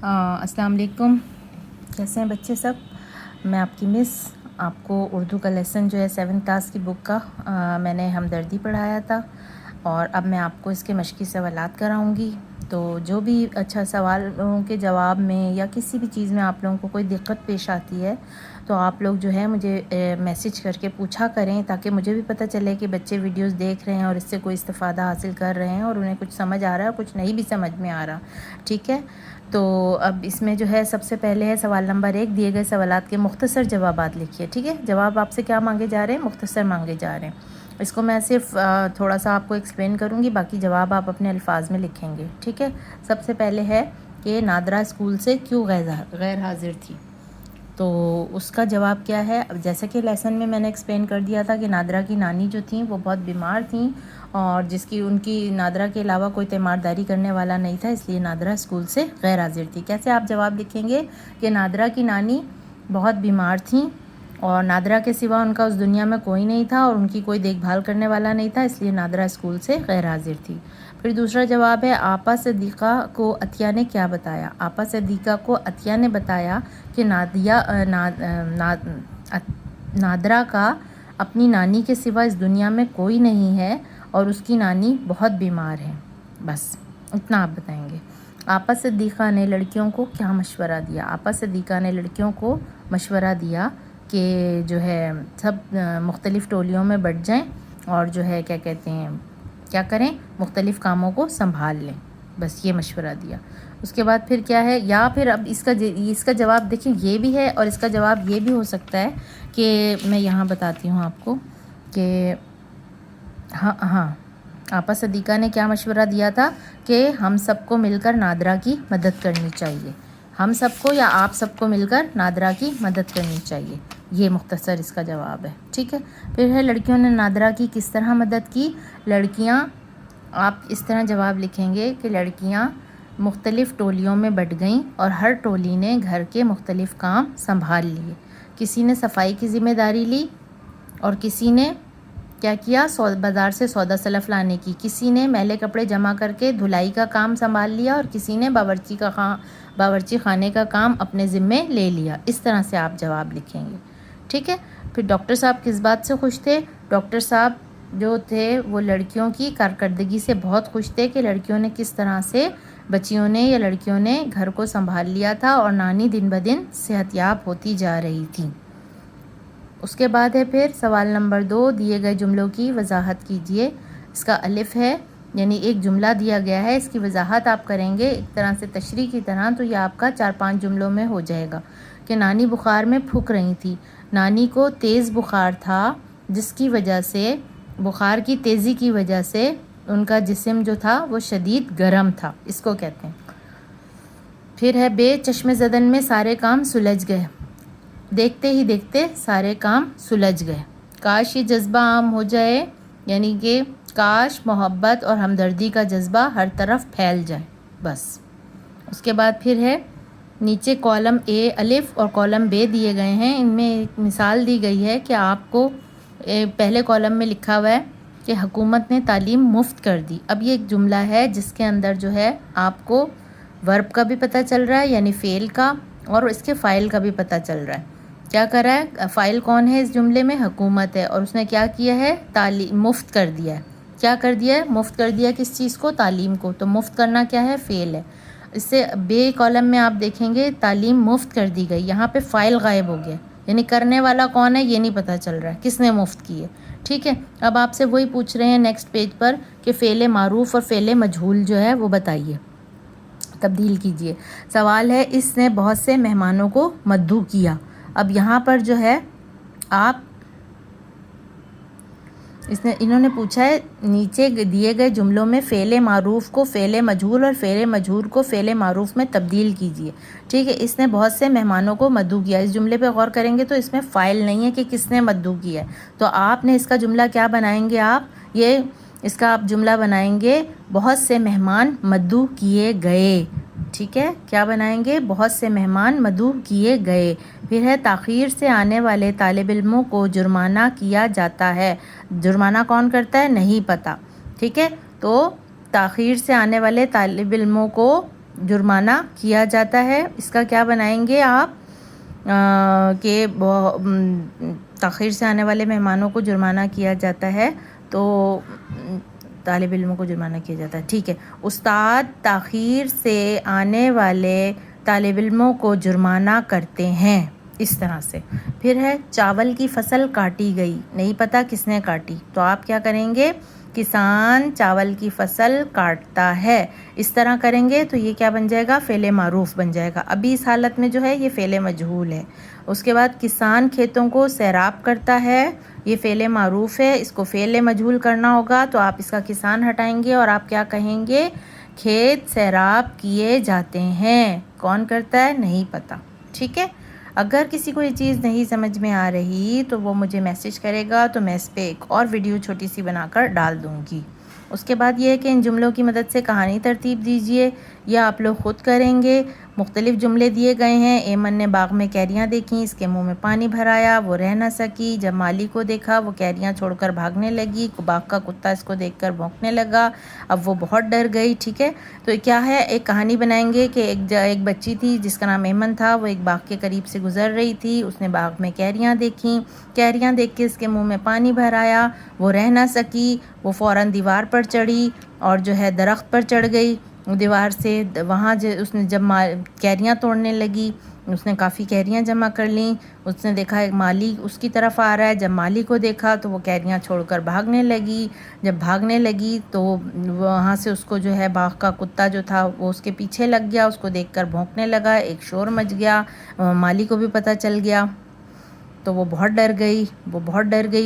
السلام علیکم، کیسے ہیں بچے سب؟ میں آپ کی مس آپ کو اردو کا لیسن جو ہے 7 کلاس کی بک کا میں نے ہمدردی پڑھایا تھا، اور اب میں آپ کو اس کے مشقی سوالات کراؤں گی۔ تو جو بھی اچھا سوالوں کے جواب میں یا کسی بھی چیز میں آپ لوگوں کو کوئی دقت پیش آتی ہے تو آپ لوگ جو ہے مجھے میسج کر کے پوچھا کریں، تاکہ مجھے بھی پتہ چلے کہ بچے ویڈیوز دیکھ رہے ہیں اور اس سے کوئی استفادہ حاصل کر رہے ہیں، اور انہیں کچھ سمجھ آ رہا ہے، کچھ نہیں بھی سمجھ میں آ رہا، ٹھیک ہے؟ تو اب اس میں جو ہے سب سے پہلے ہے سوال نمبر 1، دیے گئے سوالات کے مختصر جوابات لکھیے، ٹھیک ہے؟ جواب آپ سے کیا مانگے جا رہے ہیں؟ مختصر مانگے جا رہے ہیں۔ اس کو میں صرف تھوڑا سا آپ کو ایکسپلین کروں گی، باقی جواب آپ اپنے الفاظ میں لکھیں گے، ٹھیک ہے؟ سب سے پہلے ہے کہ نادرہ اسکول سے کیوں غیر حاضر تھی؟ تو اس کا جواب کیا ہے؟ اب جیسا کہ لیسن میں نے ایکسپلین کر دیا تھا کہ نادرہ کی نانی جو تھیں وہ بہت بیمار تھیں، اور ان کی نادرہ کے علاوہ کوئی تیمارداری کرنے والا نہیں تھا، اس لیے نادرہ اسکول سے غیر حاضر تھی۔ کیسے آپ جواب لکھیں گے کہ نادرہ کی نانی بہت بیمار تھیں اور نادرہ کے سوا ان کا اس دنیا میں کوئی نہیں تھا، اور ان کی کوئی دیکھ بھال کرنے والا نہیں تھا، اس لیے نادرہ اسکول سے غیر حاضر تھی۔ پھر دوسرا جواب ہے آپا صدیقہ کو عطیہ نے کیا بتایا؟ آپا صدیقہ کو عطیہ نے بتایا کہ نادرہ کا اپنی نانی کے سوا اس دنیا میں کوئی نہیں ہے اور اس کی نانی بہت بیمار ہے، بس اتنا آپ بتائیں گے۔ آپا صدیقہ نے لڑکیوں کو کیا مشورہ دیا؟ آپا صدیقہ نے لڑکیوں کو مشورہ دیا کہ جو ہے سب مختلف ٹولیوں میں بٹ جائیں اور جو ہے کیا کریں، مختلف کاموں کو سنبھال لیں، بس یہ مشورہ دیا۔ اس کے بعد پھر کیا ہے، یا پھر اب اس کا جواب دیکھیں یہ بھی ہے، اور اس کا جواب یہ بھی ہو سکتا ہے کہ میں یہاں بتاتی ہوں آپ کو کہ ہاں آپا صدیقہ نے کیا مشورہ دیا تھا کہ ہم سب کو مل کر نادرہ کی مدد کرنی چاہیے، ہم سب کو یا آپ سب کو مل کر نادرہ کی مدد کرنی چاہیے، یہ مختصر اس کا جواب ہے، ٹھیک ہے؟ پھر ہے لڑکیوں نے نادرہ کی کس طرح مدد کی؟ لڑکیاں، آپ اس طرح جواب لکھیں گے کہ لڑکیاں مختلف ٹولیوں میں بٹ گئیں اور ہر ٹولی نے گھر کے مختلف کام سنبھال لیے۔ کسی نے صفائی کی ذمہ داری لی، اور کسی نے کیا کیا، بازار سے سودا سلف لانے کی، کسی نے میلے کپڑے جمع کر کے دھلائی کا کام سنبھال لیا، اور کسی نے باورچی خانے کا کام اپنے ذمے لے لیا۔ اس طرح سے آپ جواب لکھیں گے، ٹھیک ہے؟ پھر ڈاکٹر صاحب کس بات سے خوش تھے؟ ڈاکٹر صاحب جو تھے وہ لڑکیوں کی کارکردگی سے بہت خوش تھے کہ لڑکیوں نے کس طرح سے بچیوں نے یا لڑکیوں نے گھر کو سنبھال لیا تھا، اور نانی دن بدن صحت یاب ہوتی جا رہی تھی۔ اس کے بعد ہے پھر سوال نمبر 2، دیے گئے جملوں کی وضاحت کیجیے۔ اس کا الف ہے، یعنی ایک جملہ دیا گیا ہے، اس کی وضاحت آپ کریں گے ایک طرح سے تشریح کی طرح، تو یہ آپ کا 4-5 جملوں میں ہو جائے گا کہ نانی بخار میں پھک رہی تھی، نانی کو تیز بخار تھا جس کی وجہ سے، بخار کی تیزی کی وجہ سے ان کا جسم جو تھا وہ شدید گرم تھا، اس کو کہتے ہیں۔ پھر ہے بے چشم زدن میں سارے کام سلجھ گئے، دیکھتے ہی دیکھتے سارے کام سلجھ گئے۔ کاش یہ جذبہ عام ہو جائے، یعنی کہ کاش محبت اور ہمدردی کا جذبہ ہر طرف پھیل جائے، بس۔ اس کے بعد پھر ہے نیچے کالم اے الف اور کالم بے دیے گئے ہیں، ان میں ایک مثال دی گئی ہے کہ آپ کو پہلے کالم میں لکھا ہوا ہے کہ حکومت نے تعلیم مفت کر دی۔ اب یہ ایک جملہ ہے جس کے اندر جو ہے آپ کو ورب کا بھی پتہ چل رہا ہے، یعنی فعل کا، اور اس کے فاعل کا بھی پتہ چل رہا ہے۔ کیا کر رہا ہے؟ فاعل کون ہے اس جملے میں؟ حکومت ہے، اور اس نے کیا کیا ہے؟ تعلیم مفت کر دیا ہے۔ کیا کر دیا ہے؟ مفت کر دیا کس چیز کو؟ تعلیم کو۔ تو مفت کرنا کیا ہے؟ فعل ہے۔ اس سے بے کالم میں آپ دیکھیں گے تعلیم مفت کر دی گئی، یہاں پہ فاعل غائب ہو گیا، یعنی کرنے والا کون ہے یہ نہیں پتہ چل رہا ہے، کس نے مفت کی ہے، ٹھیک ہے؟ اب آپ سے وہی پوچھ رہے ہیں نیکسٹ پیج پر کہ فعل معروف اور فعل مجہول جو ہے وہ بتائیے، تبدیل کیجئے۔ سوال ہے اس نے بہت سے مہمانوں کو مدعو کیا۔ اب یہاں پر جو ہے انہوں نے پوچھا ہے نیچے دیے گئے جملوں میں فعل معروف کو فعل مجہول اور فعل مجہول کو فعل معروف میں تبدیل کیجئے، ٹھیک ہے؟ اس نے بہت سے مہمانوں کو مدعو کیا، اس جملے پہ غور کریں گے تو اس میں فاعل نہیں ہے کہ کس نے مدعو کیا ہے، تو آپ نے اس کا جملہ کیا بنائیں گے؟ اس کا آپ جملہ بنائیں گے بہت سے مہمان مدعو کیے گئے، ٹھیک ہے؟ کیا بنائیں گے؟ بہت سے مہمان مدعو کیے گئے۔ پھر ہے تاخیر سے آنے والے طالب علموں کو جرمانہ کیا جاتا ہے، جرمانہ کون کرتا ہے؟ نہیں پتہ، ٹھیک ہے؟ تو تاخیر سے آنے والے طالب علموں کو جرمانہ کیا جاتا ہے. اس کا کیا بنائیں گے آپ کہ تاخیر سے آنے والے مہمانوں کو جرمانہ کیا جاتا ہے. تو طالب علموں کو جرمانہ کیا جاتا ہے. ٹھیک ہے. استاد تاخیر سے آنے والے طالب علموں کو جرمانہ کرتے ہیں اس طرح سے. پھر ہے چاول کی فصل کاٹی گئی، نہیں پتہ کس نے کاٹی، تو آپ کیا کریں گے؟ کسان چاول کی فصل کاٹتا ہے. اس طرح کریں گے تو یہ کیا بن جائے گا؟ فعل معروف بن جائے گا. ابھی اس حالت میں جو ہے یہ فعل مجہول ہے. اس کے بعد کسان کھیتوں کو سیراب کرتا ہے، یہ فعل معروف ہے. اس کو فعل مجہول کرنا ہوگا تو آپ اس کا کسان ہٹائیں گے اور آپ کیا کہیں گے؟ کھیت سیراب کیے جاتے ہیں. کون کرتا ہے؟ نہیں پتہ. ٹھیک ہے. اگر کسی کو یہ چیز نہیں سمجھ میں آ رہی تو وہ مجھے میسج کرے گا تو میں اس پہ ایک اور ویڈیو چھوٹی سی بنا کر ڈال دوں گی. اس کے بعد یہ ہے کہ ان جملوں کی مدد سے کہانی ترتیب دیجئے یا آپ لوگ خود کریں گے. مختلف جملے دیے گئے ہیں. ایمن نے باغ میں کیریاں دیکھیں، اس کے منہ میں پانی بھر آیا، وہ رہ نہ سکی. جب مالی کو دیکھا وہ کیریاں چھوڑ کر بھاگنے لگی. باغ کا کتا اس کو دیکھ کر بھونکنے لگا، اب وہ بہت ڈر گئی. ٹھیک ہے. تو کیا ہے؟ ایک کہانی بنائیں گے کہ ایک بچی تھی جس کا نام ایمن تھا. وہ ایک باغ کے قریب سے گزر رہی تھی. اس نے باغ میں کیریاں دیکھیں، کیریاں دیکھ کے اس کے منہ میں پانی بھر آیا، وہ رہ نہ سکی. وہ فوراً دیوار پر چڑھی اور جو ہے درخت پر چڑھ گئی دیوار سے. وہاں اس نے جب کیریاں توڑنے لگی، اس نے کافی کیریاں جمع کر لیں. اس نے دیکھا ایک مالی اس کی طرف آ رہا ہے. جب مالی کو دیکھا تو وہ کیریاں چھوڑ کر بھاگنے لگی. جب بھاگنے لگی تو وہاں سے اس کو جو ہے باغ کا کتا جو تھا وہ اس کے پیچھے لگ گیا. اس کو دیکھ کر بھونکنے لگا. ایک شور مچ گیا. مالی کو بھی پتہ چل گیا تو وہ بہت ڈر گئی.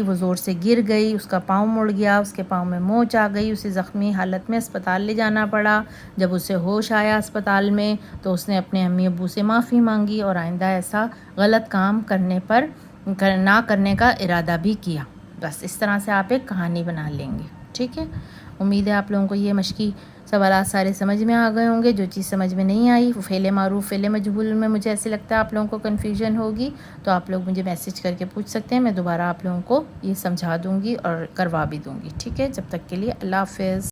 وہ زور سے گر گئی. اس کا پاؤں مڑ گیا. اس کے پاؤں میں موچ آ گئی. اسے زخمی حالت میں اسپتال لے جانا پڑا. جب اسے ہوش آیا اسپتال میں تو اس نے اپنے امی ابو سے معافی مانگی اور آئندہ ایسا غلط کام نہ کرنے کا ارادہ بھی کیا. بس اس طرح سے آپ ایک کہانی بنا لیں گے. ٹھیک ہے. امید ہے آپ لوگوں کو یہ مشقی سوالات سارے سمجھ میں آ گئے ہوں گے. جو چیز سمجھ میں نہیں آئی وہ فعل معروف فعل مجہول میں مجھے ایسے لگتا ہے آپ لوگوں کو کنفیوژن ہوگی تو آپ لوگ مجھے میسج کر کے پوچھ سکتے ہیں. میں دوبارہ آپ لوگوں کو یہ سمجھا دوں گی اور کروا بھی دوں گی. ٹھیک ہے. جب تک کے لیے اللہ حافظ.